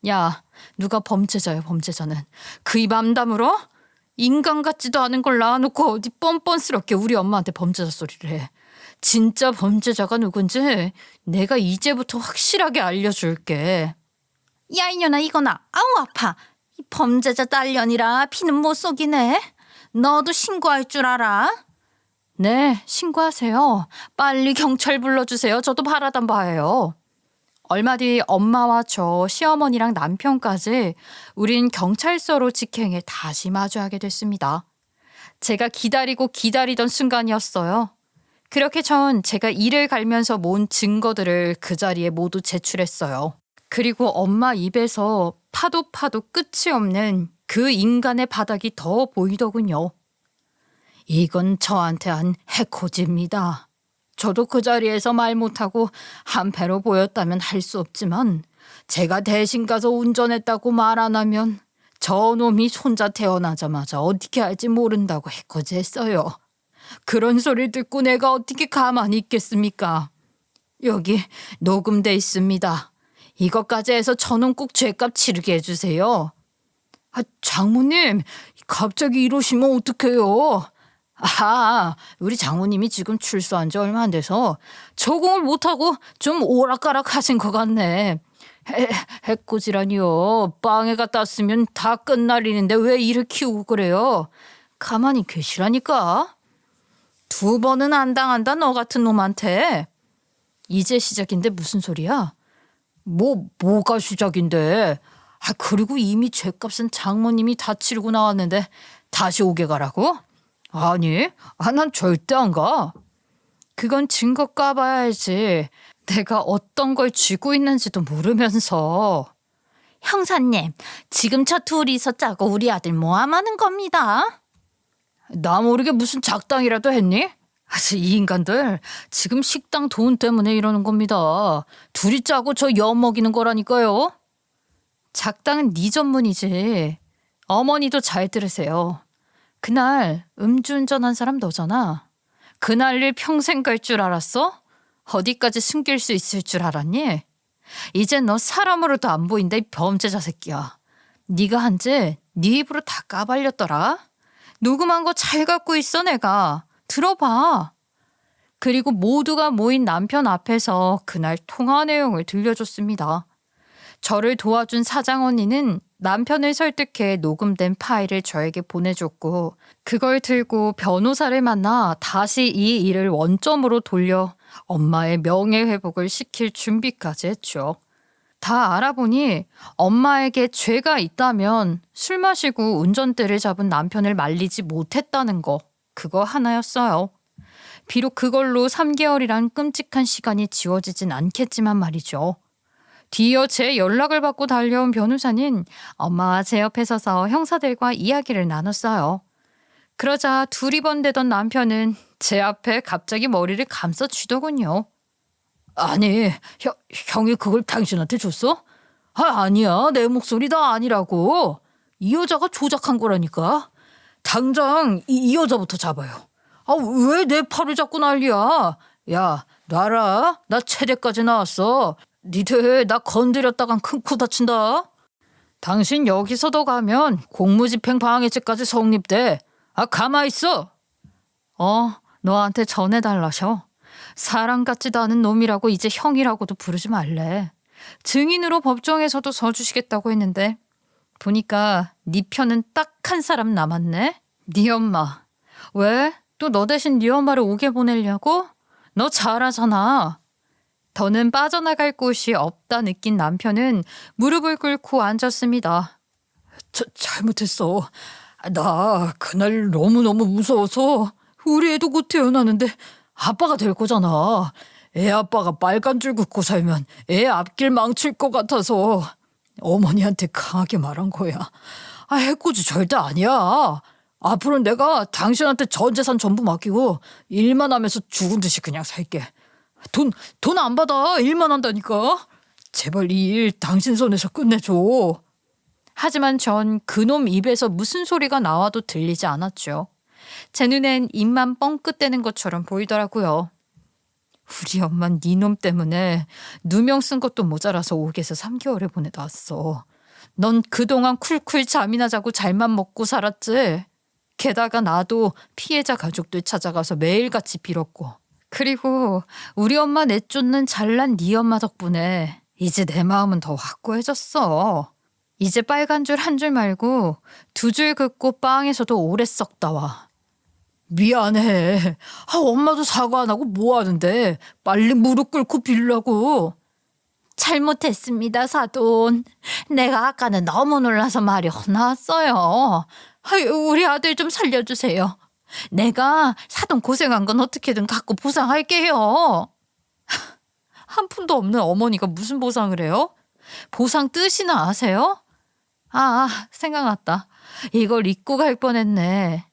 야, 누가 범죄자야, 범죄자는. 그 입 안 다물어? 인간 같지도 않은 걸 낳아놓고 어디 뻔뻔스럽게 우리 엄마한테 범죄자 소리를 해. 진짜 범죄자가 누군지 내가 이제부터 확실하게 알려줄게. 야, 이년아, 이거나. 아우, 아파. 이 범죄자 딸년이라 피는 못 속이네. 너도 신고할 줄 알아? 네, 신고하세요. 빨리 경찰 불러주세요. 저도 바라던 바예요. 얼마 뒤 엄마와 저, 시어머니랑 남편까지 우린 경찰서로 직행에 다시 마주하게 됐습니다. 제가 기다리고 기다리던 순간이었어요. 그렇게 전 제가 이를 갈면서 모은 증거들을 그 자리에 모두 제출했어요. 그리고 엄마 입에서 파도 끝이 없는 그 인간의 바닥이 더 보이더군요. 이건 저한테 한 해코지입니다. 저도 그 자리에서 말 못하고 한패로 보였다면 할 수 없지만 제가 대신 가서 운전했다고 말 안 하면 저놈이 손자 태어나자마자 어떻게 할지 모른다고 해코지했어요. 그런 소리 듣고 내가 어떻게 가만히 있겠습니까? 여기 녹음돼 있습니다. 이것까지 해서 저는 꼭 죄값 치르게 해주세요. 장모님, 갑자기 이러시면 어떡해요? 우리 장모님이 지금 출소한 지 얼마 안 돼서 적응을 못하고 좀 오락가락 하신 것 같네. 해코지라니요. 빵에 갖다 왔으면 다 끝날 일인데 왜 이를 키우고 그래요? 가만히 계시라니까. 2번은 안 당한다, 너 같은 놈한테. 이제 시작인데 무슨 소리야? 뭐가 시작인데? 그리고 이미 죗값은 장모님이 다 치르고 나왔는데 다시 오게 가라고? 아니, 난 절대 안 가. 그건 증거 까봐야지. 내가 어떤 걸 쥐고 있는지도 모르면서. 형사님, 지금 저 둘이서 짜고 우리 아들 모함하는 겁니다. 나 모르게 무슨 작당이라도 했니? 이 인간들 지금 식당 돈 때문에 이러는 겁니다. 둘이 짜고 저 엿먹이는 거라니까요. 작당은 네 전문이지. 어머니도 잘 들으세요. 그날 음주운전한 사람 너잖아. 그날 일 평생 갈 줄 알았어? 어디까지 숨길 수 있을 줄 알았니? 이젠 너 사람으로도 안 보인다, 이 범죄자 새끼야. 네가 한 지 네 입으로 다 까발렸더라. 녹음한 거 잘 갖고 있어 내가. 들어봐. 그리고 모두가 모인 남편 앞에서 그날 통화 내용을 들려줬습니다. 저를 도와준 사장 언니는 남편을 설득해 녹음된 파일을 저에게 보내줬고 그걸 들고 변호사를 만나 다시 이 일을 원점으로 돌려 엄마의 명예회복을 시킬 준비까지 했죠. 다 알아보니 엄마에게 죄가 있다면 술 마시고 운전대를 잡은 남편을 말리지 못했다는 거, 그거 하나였어요. 비록 그걸로 3개월이란 끔찍한 시간이 지워지진 않겠지만 말이죠. 뒤이어 제 연락을 받고 달려온 변호사는 엄마와 제 옆에 서서 형사들과 이야기를 나눴어요. 그러자 두리번대던 남편은 제 앞에 갑자기 머리를 감싸 쥐더군요. 아니, 형이 그걸 당신한테 줬어? 아니야, 내 목소리 다 아니라고. 이 여자가 조작한 거라니까. 당장 이 여자부터 잡아요. 왜 내 팔을 잡고 난리야? 야, 놔라. 나 체대까지 나왔어. 니들 나 건드렸다간 큰 코 다친다. 당신 여기서 더 가면 공무집행 방해죄까지 성립돼. 가만히 있어. 너한테 전해달라셔. 사람 같지도 않은 놈이라고 이제 형이라고도 부르지 말래. 증인으로 법정에서도 서주시겠다고 했는데 보니까 네 편은 딱 한 사람 남았네. 네 엄마. 왜? 또 너 대신 네 엄마를 오게 보내려고? 너 잘하잖아. 더는 빠져나갈 곳이 없다 느낀 남편은 무릎을 꿇고 앉았습니다. 잘못했어. 나 그날 너무너무 무서워서 우리 애도 곧 태어나는데 아빠가 될 거잖아. 애 아빠가 빨간 줄 긋고 살면 애 앞길 망칠 것 같아서 어머니한테 강하게 말한 거야. 해코지 절대 아니야. 앞으로는 내가 당신한테 전 재산 전부 맡기고 일만 하면서 죽은 듯이 그냥 살게. 돈 안 받아. 일만 한다니까. 제발 이 일 당신 손에서 끝내줘. 하지만 전 그놈 입에서 무슨 소리가 나와도 들리지 않았죠. 제 눈엔 입만 뻥끗대는 것처럼 보이더라고요. 우리 엄만 니놈 때문에 누명 쓴 것도 모자라서 옥에서 3개월을 보내다 왔어. 넌 그동안 쿨쿨 잠이나 자고 잘만 먹고 살았지? 게다가 나도 피해자 가족들 찾아가서 매일같이 빌었고. 그리고 우리 엄마 내쫓는 잘난 네 엄마 덕분에 이제 내 마음은 더 확고해졌어. 이제 빨간 줄 한 줄 말고 2줄 긋고 빵에서도 오래 썩다 와. 미안해. 엄마도 사과 안 하고 뭐 하는데 빨리 무릎 꿇고 빌라고. 잘못했습니다, 사돈. 내가 아까는 너무 놀라서 말이 헛나왔어요. 우리 아들 좀 살려주세요. 내가 사돈 고생한 건 어떻게든 갖고 보상할게요. 한 푼도 없는 어머니가 무슨 보상을 해요? 보상 뜻이나 아세요? 생각났다. 이걸 잊고 갈 뻔했네.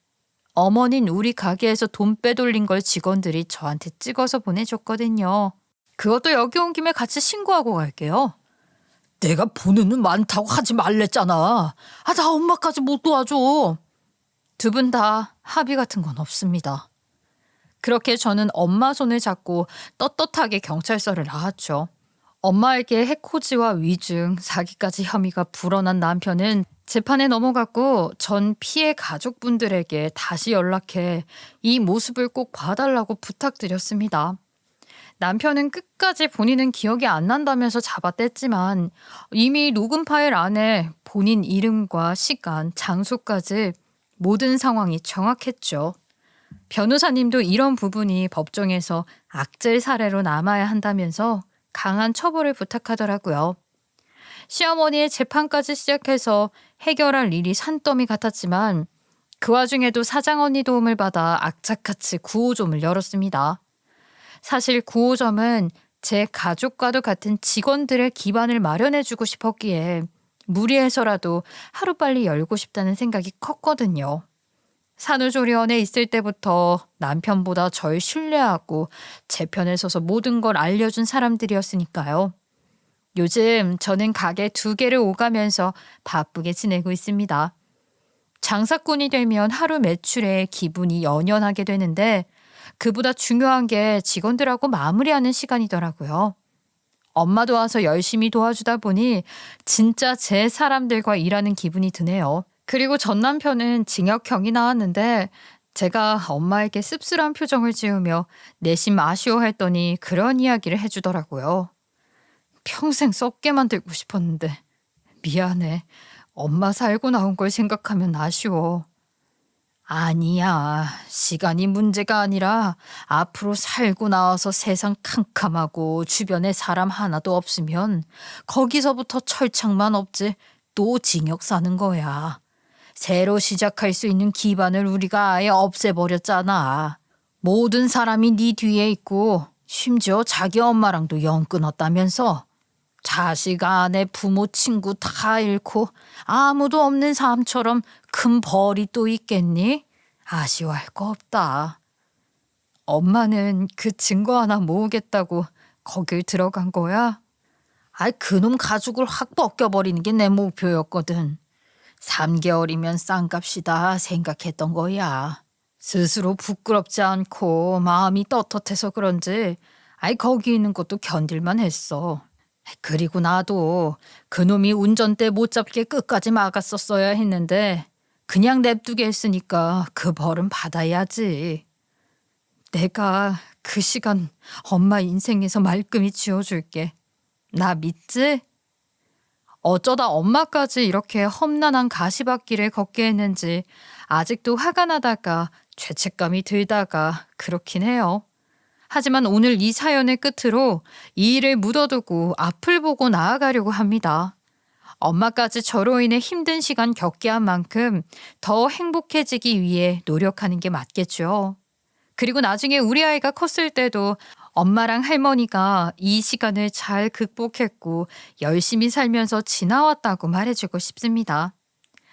어머닌 우리 가게에서 돈 빼돌린 걸 직원들이 저한테 찍어서 보내줬거든요. 그것도 여기 온 김에 같이 신고하고 갈게요. 내가 보는 눈 많다고 하지 말랬잖아. 나 엄마까지 못 도와줘. 두 분 다 합의 같은 건 없습니다. 그렇게 저는 엄마 손을 잡고 떳떳하게 경찰서를 나왔죠. 엄마에게 해코지와 위증, 사기까지 혐의가 불어난 남편은 재판에 넘어갔고 전 피해 가족분들에게 다시 연락해 이 모습을 꼭 봐달라고 부탁드렸습니다. 남편은 끝까지 본인은 기억이 안 난다면서 잡아댔지만 이미 녹음 파일 안에 본인 이름과 시간, 장소까지 모든 상황이 정확했죠. 변호사님도 이런 부분이 법정에서 악질 사례로 남아야 한다면서 강한 처벌을 부탁하더라고요. 시어머니의 재판까지 시작해서 해결할 일이 산더미 같았지만 그 와중에도 사장 언니 도움을 받아 악착같이 구호점을 열었습니다. 사실 구호점은 제 가족과도 같은 직원들의 기반을 마련해주고 싶었기에 무리해서라도 하루빨리 열고 싶다는 생각이 컸거든요. 산후조리원에 있을 때부터 남편보다 절 신뢰하고 제 편에 서서 모든 걸 알려준 사람들이었으니까요. 요즘 저는 가게 2개를 오가면서 바쁘게 지내고 있습니다. 장사꾼이 되면 하루 매출에 기분이 연연하게 되는데 그보다 중요한 게 직원들하고 마무리하는 시간이더라고요. 엄마도 와서 열심히 도와주다 보니 진짜 제 사람들과 일하는 기분이 드네요. 그리고 전 남편은 징역형이 나왔는데 제가 엄마에게 씁쓸한 표정을 지으며 내심 아쉬워했더니 그런 이야기를 해주더라고요. 평생 썩게 만들고 싶었는데 미안해. 엄마 살고 나온 걸 생각하면 아쉬워. 아니야. 시간이 문제가 아니라 앞으로 살고 나와서 세상 캄캄하고 주변에 사람 하나도 없으면 거기서부터 철창만 없지 또 징역 사는 거야. 새로 시작할 수 있는 기반을 우리가 아예 없애버렸잖아. 모든 사람이 네 뒤에 있고 심지어 자기 엄마랑도 연 끊었다면서. 자식, 아내, 부모, 친구 다 잃고 아무도 없는 삶처럼 큰 벌이 또 있겠니? 아쉬워할 거 없다. 엄마는 그 증거 하나 모으겠다고 거길 들어간 거야? 그놈 가죽을 확 벗겨버리는 게 내 목표였거든. 3개월이면 싼값이다 생각했던 거야. 스스로 부끄럽지 않고 마음이 떳떳해서 그런지 거기 있는 것도 견딜만 했어. 그리고 나도 그놈이 운전대 못 잡게 끝까지 막았었어야 했는데 그냥 냅두게 했으니까 그 벌은 받아야지. 내가 그 시간 엄마 인생에서 말끔히 지워줄게. 나 믿지? 어쩌다 엄마까지 이렇게 험난한 가시밭길을 걷게 했는지 아직도 화가 나다가 죄책감이 들다가 그렇긴 해요. 하지만 오늘 이 사연의 끝으로 이 일을 묻어두고 앞을 보고 나아가려고 합니다. 엄마까지 저로 인해 힘든 시간 겪게 한 만큼 더 행복해지기 위해 노력하는 게 맞겠죠. 그리고 나중에 우리 아이가 컸을 때도 엄마랑 할머니가 이 시간을 잘 극복했고 열심히 살면서 지나왔다고 말해주고 싶습니다.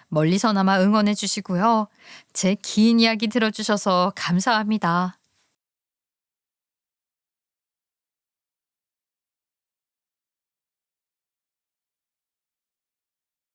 멀리서나마 응원해 주시고요. 제 긴 이야기 들어주셔서 감사합니다.